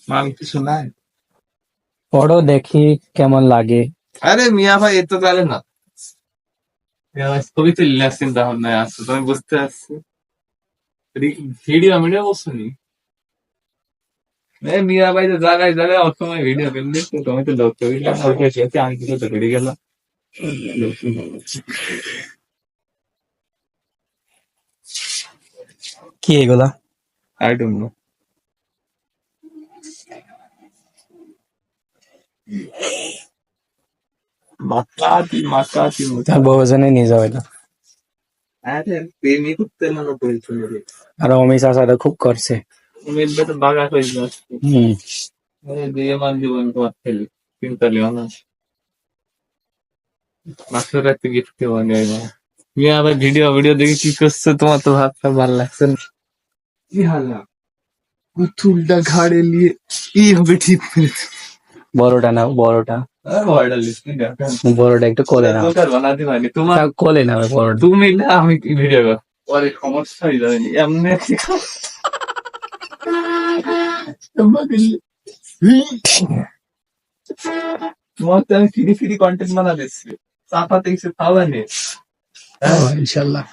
মাল কিছু নাই। পড়ো দেখি কেমন লাগে। আরে মিয়া ভাই, এত তাহলে না। মিয়া ভাই ছবি তুললে চিন্তা ভাবনায় আসছো, তুমি বুঝতে পারছি। ভিডিও মিডিও বলছো নি? মিয়া ভাই তো জায়গায় জায়গায় অসময় ভিডিও করলে তো তুমি তো লোক করিলে আমি কিছু তো করে গেলাম। কি এগুলা? I don't know. Makati Makati তার বহুজনে নিয়ে যাও এটা। আরে প্রেমই করতে না বলছো রে। আর অমিত চাচা তো খুব করছে। উমেদ ভাই তো বাগা কই যাচ্ছে। হম। আরে দিয়ে মান জীবন তোমার খেলি চিন্তা লিও না। মাস্টার রাতে গিফট কে বানাই না। মিয়া ভাই ভিডিও ভিডিও দেখে কি করছে, তোমার তো ভাবটা ভালো লাগছে না। কি হালা পুতুলটা ঘাড়ে নিয়ে এইভাবে ঠিক করেছে। বড়টা নাও, বড়টা। ভয়টা লিখছি না। বড়টা একটু কোলে নাও। দোকান বানাতে পারি তোমার। কোলে নাও বড়টা। তুমি না আমি কি ভিডিও কর পরে সমস্যা হয়ে যাবে এমনি তোমার তো আমি ফ্রি ফ্রি কন্টেন্ট বানা দিচ্ছি, চাপাতে কিছু খাওয়া নেই। ইনশাল্লাহ।